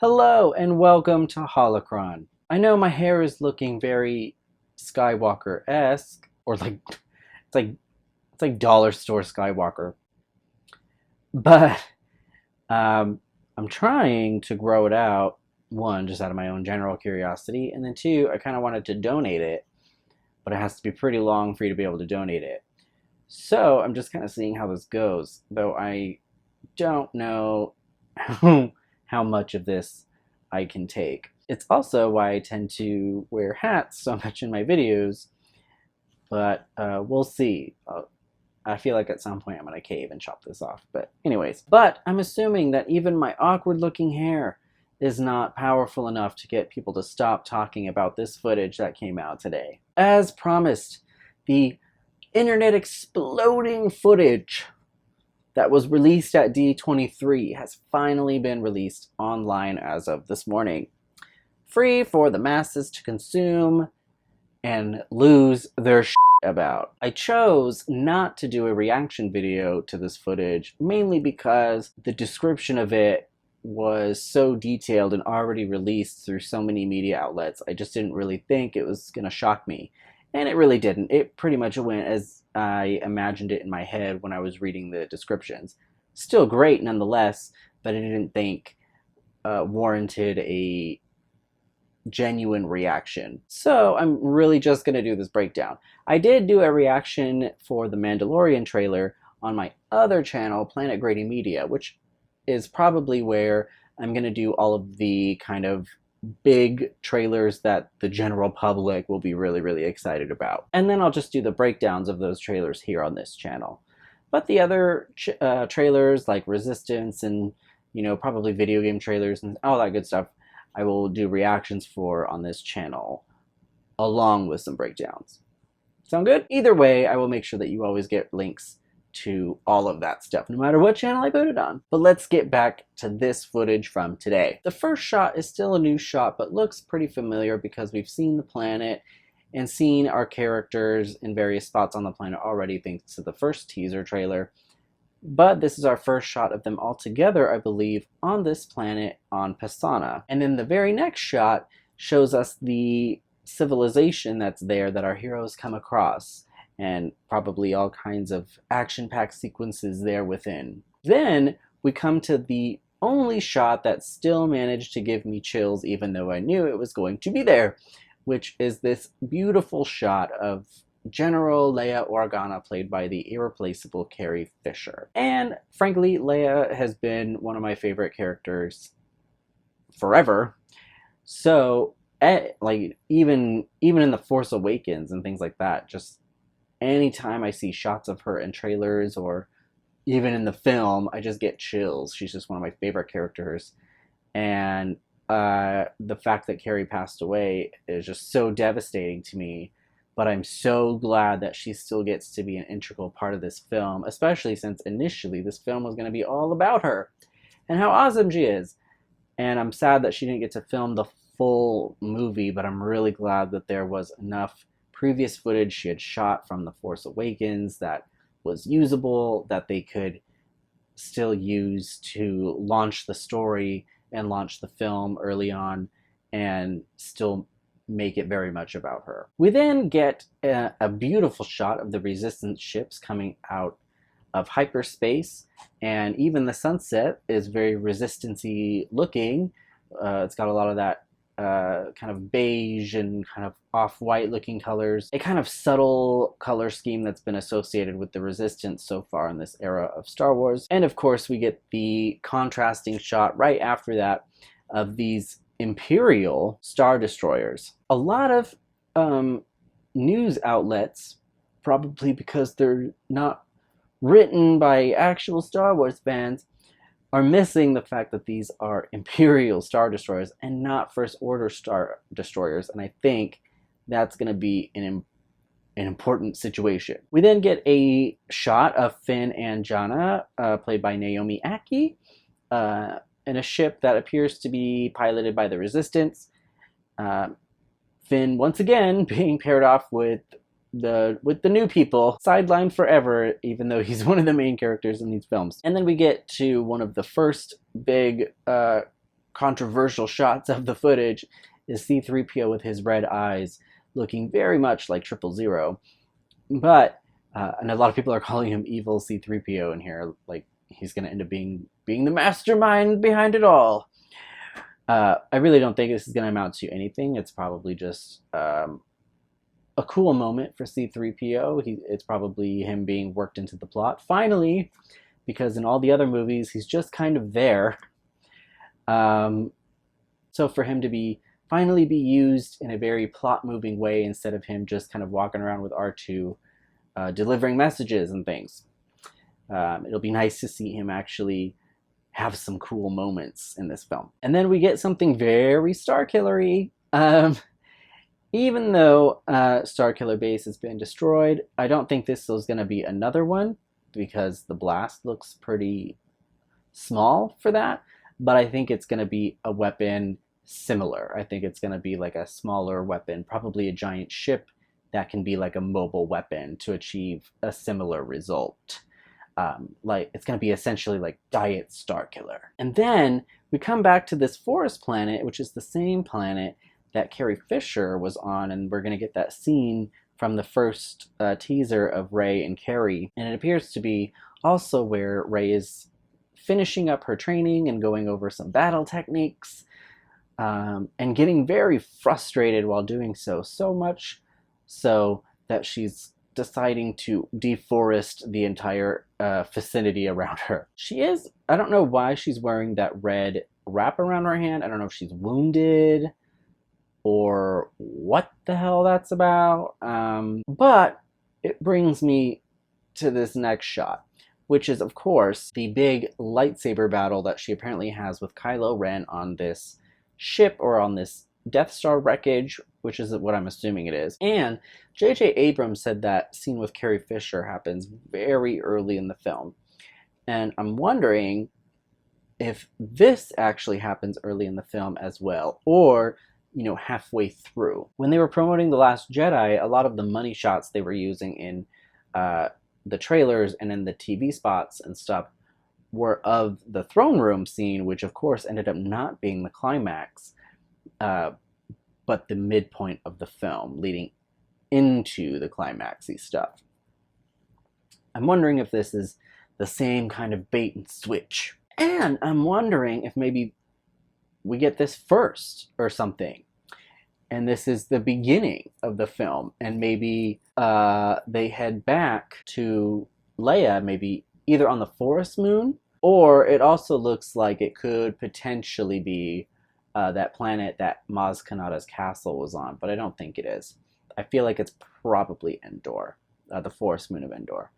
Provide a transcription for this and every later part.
Hello and welcome to Holocron. I know my hair is looking very Skywalker-esque, or it's like dollar store Skywalker, but I'm trying to grow it out. One, just out of my own general curiosity, and then two, I kind of wanted to donate it, but it has to be pretty long for you to be able to donate it. So I'm just kind of seeing how this goes, though I don't know how much of this I can take. It's also why I tend to wear hats so much in my videos, but we'll see. I feel like at some point I'm gonna cave and chop this off, but anyways. But I'm assuming that even my awkward looking hair is not powerful enough to get people to stop talking about this footage that came out today. As promised, the internet exploding footage that was released at D23 has finally been released online as of this morning. Free for the masses to consume and lose their shit about. I chose not to do a reaction video to this footage, mainly because the description of it was so detailed and already released through so many media outlets. I just didn't really think it was gonna shock me. And it really didn't. It pretty much went as I imagined it in my head when I was reading the descriptions. Still great nonetheless, but I didn't think warranted a genuine reaction. So I'm really just going to do this breakdown. I did do a reaction for the Mandalorian trailer on my other channel, Planet Grady Media, which is probably where I'm going to do all of the kind of big trailers that the general public will be really excited about. And then I'll just do the breakdowns of those trailers here on this channel. But the other trailers like Resistance and, you know, probably video game trailers and all that good stuff, I will do reactions for on this channel along with some breakdowns. Sound good? Either way, I will make sure that you always get links to all of that stuff, no matter what channel I put it on. But let's get back to this footage from today. The first shot is still a new shot, but looks pretty familiar because we've seen the planet and seen our characters in various spots on the planet already thanks to the first teaser trailer. But this is our first shot of them all together, I believe, on this planet on Pisana. And then the very next shot shows us the civilization that's there that our heroes come across, and probably all kinds of action-packed sequences there within. Then we come to the only shot that still managed to give me chills even though I knew it was going to be there, which is this beautiful shot of General Leia Organa, played by the irreplaceable Carrie Fisher. And frankly, Leia has been one of my favorite characters forever. So, like, even in The Force Awakens and things like that, just anytime I see shots of her in trailers or even in the film, I just get chills. She's just one of my favorite characters. And the fact that Carrie passed away is just so devastating to me. But I'm so glad that she still gets to be an integral part of this film, especially since initially this film was going to be all about her and how awesome she is. And I'm sad that she didn't get to film the full movie, but I'm really glad that there was enough previous footage she had shot from The Force Awakens that was usable, that they could still use to launch the story and launch the film early on and still make it very much about her. We then get a beautiful shot of the Resistance ships coming out of hyperspace, and even the sunset is very Resistance-y looking. It's got a lot of that kind of beige and kind of off-white looking colors, a kind of subtle color scheme that's been associated with the Resistance so far in this era of Star Wars. And of course we get the contrasting shot right after that of these Imperial Star Destroyers. A lot of news outlets, probably because they're not written by actual Star Wars fans, are missing the fact that these are Imperial Star Destroyers and not First Order Star Destroyers, and I think that's going to be an important situation. We then get a shot of Finn and Jannah, played by Naomi Ackie, in a ship that appears to be piloted by the Resistance. Finn, once again, being paired off with the new people, sidelined forever, even though he's one of the main characters in these films. And then we get to one of the first big controversial shots of the footage is C-3PO with his red eyes looking very much like 000. But, and a lot of people are calling him evil C-3PO in here, like he's going to end up being the mastermind behind it all. I really don't think this is going to amount to anything. It's probably just a cool moment for C-3PO. It's probably him being worked into the plot. Finally, because in all the other movies, he's just kind of there. So for him to finally be used in a very plot-moving way instead of him just kind of walking around with R2 delivering messages and things. It'll be nice to see him actually have some cool moments in this film. And then we get something very Starkiller-y. Even though Starkiller Base has been destroyed, I don't think this is going to be another one because the blast looks pretty small for that. But I think it's going to be a weapon similar. I think it's going to be like a smaller weapon, probably a giant ship that can be like a mobile weapon to achieve a similar result. Like it's going to be essentially like Diet Starkiller. And then we come back to this forest planet, which is the same planet that Carrie Fisher was on, and we're going to get that scene from the first teaser of Rey and Carrie. And it appears to be also where Rey is finishing up her training and going over some battle techniques, and getting very frustrated while doing so much so that she's deciding to deforest the entire vicinity around her. I don't know why she's wearing that red wrap around her hand. I don't know if she's wounded or what the hell that's about. But it brings me to this next shot, which is, of course, the big lightsaber battle that she apparently has with Kylo Ren on this ship or on this Death Star wreckage, which is what I'm assuming it is. And J.J. Abrams said that scene with Carrie Fisher happens very early in the film. And I'm wondering if this actually happens early in the film as well, or, you know, halfway through. When they were promoting The Last Jedi, a lot of the money shots they were using in the trailers and in the TV spots and stuff were of the throne room scene, which of course ended up not being the climax, but the midpoint of the film leading into the climaxy stuff. I'm wondering if this is the same kind of bait and switch. And I'm wondering if maybe we get this first or something. And this is the beginning of the film. And maybe they head back to Leia, maybe either on the Forest Moon, or it also looks like it could potentially be that planet that Maz Kanata's castle was on, but I don't think it is. I feel like it's probably Endor, the Forest Moon of Endor.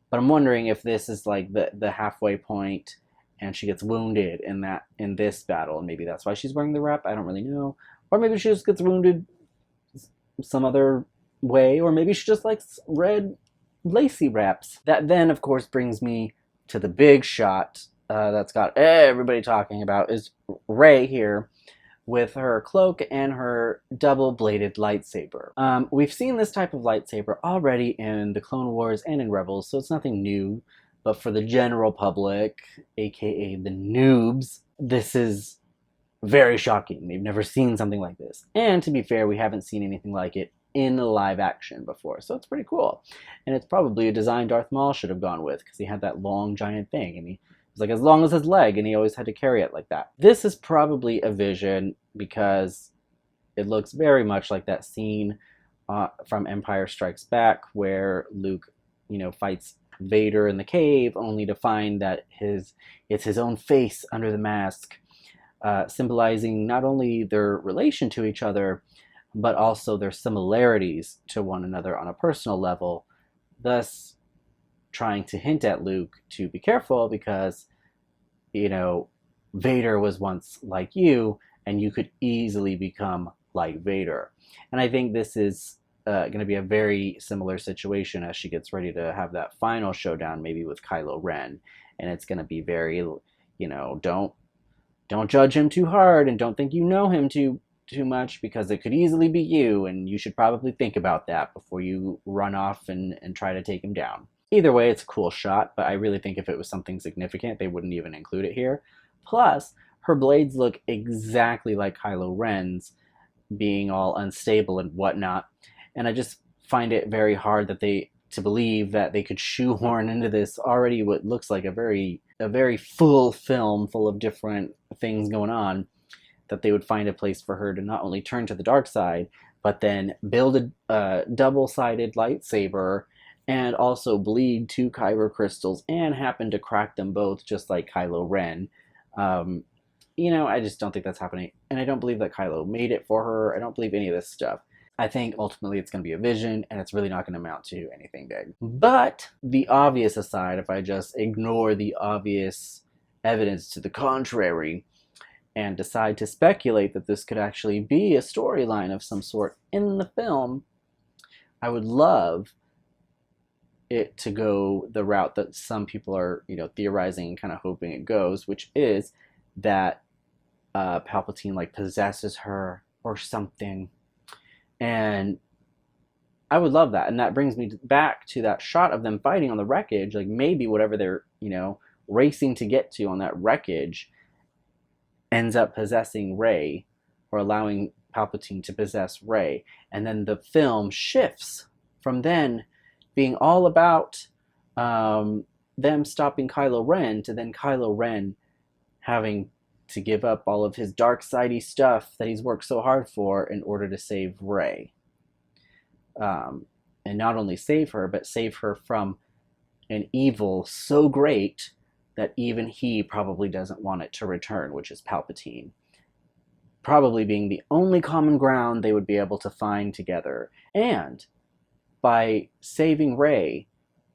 But I'm wondering if this is like the halfway point and she gets wounded in this battle, and maybe that's why she's wearing the wrap. I don't really know. Or maybe she just gets wounded some other way, or maybe she just likes red lacy wraps. That then, of course, brings me to the big shot that's got everybody talking about, is Rey here with her cloak and her double-bladed lightsaber. We've seen this type of lightsaber already in the Clone Wars and in Rebels, so it's nothing new. But for the general public, aka the noobs, this is very shocking. They've never seen something like this. And to be fair, we haven't seen anything like it in live action before, so it's pretty cool. And it's probably a design Darth Maul should have gone with, because he had that long giant thing, and he was like as long as his leg, and he always had to carry it like that. This is probably a vision, because it looks very much like that scene from Empire Strikes Back where Luke, you know, fights Vader in the cave, only to find that it's his own face under the mask, symbolizing not only their relation to each other, but also their similarities to one another on a personal level, thus trying to hint at Luke to be careful, because, you know, Vader was once like you, and you could easily become like Vader. And I think this is going to be a very similar situation as she gets ready to have that final showdown, maybe with Kylo Ren. And it's going to be very, you know, don't judge him too hard, and don't think you know him too much, because it could easily be you, and you should probably think about that before you run off and try to take him down. Either way, it's a cool shot, but I really think if it was something significant, they wouldn't even include it here. Plus, her blades look exactly like Kylo Ren's, being all unstable and whatnot. And I just find it very hard to believe that they could shoehorn into this already what looks like a very full film full of different things going on, that they would find a place for her to not only turn to the dark side, but then build a double-sided lightsaber and also bleed 2 kyber crystals and happen to crack them both just like Kylo Ren. You know, I just don't think that's happening. And I don't believe that Kylo made it for her. I don't believe any of this stuff. I think ultimately it's going to be a vision, and it's really not going to amount to anything big. But the obvious aside, if I just ignore the obvious evidence to the contrary and decide to speculate that this could actually be a storyline of some sort in the film, I would love it to go the route that some people are, you know, theorizing and kind of hoping it goes, which is that Palpatine like possesses her or something. And I would love that. And that brings me back to that shot of them fighting on the wreckage. Like maybe whatever they're, you know, racing to get to on that wreckage ends up possessing Rey, or allowing Palpatine to possess Rey. And then the film shifts from then being all about them stopping Kylo Ren to then Kylo Ren having to give up all of his dark sidey stuff that he's worked so hard for in order to save Rey. And not only save her, but save her from an evil so great that even he probably doesn't want it to return, which is Palpatine. Probably being the only common ground they would be able to find together. And by saving Rey,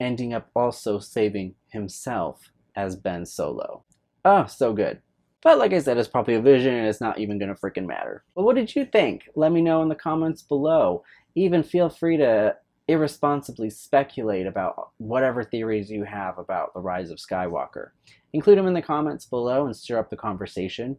ending up also saving himself as Ben Solo. Oh, so good. But like I said, it's probably a vision and it's not even going to freaking matter. But what did you think? Let me know in the comments below. Even feel free to irresponsibly speculate about whatever theories you have about the Rise of Skywalker. Include them in the comments below and stir up the conversation.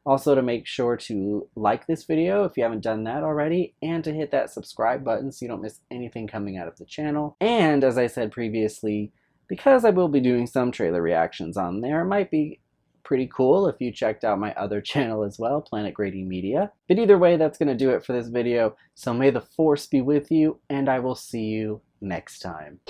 Also, to make sure to like this video if you haven't done that already, and to hit that subscribe button so you don't miss anything coming out of the channel. And as I said previously, because I will be doing some trailer reactions on there, it might be pretty cool if you checked out my other channel as well, Planet Grady Media. But either way, that's going to do it for this video. So may the Force be with you, and I will see you next time.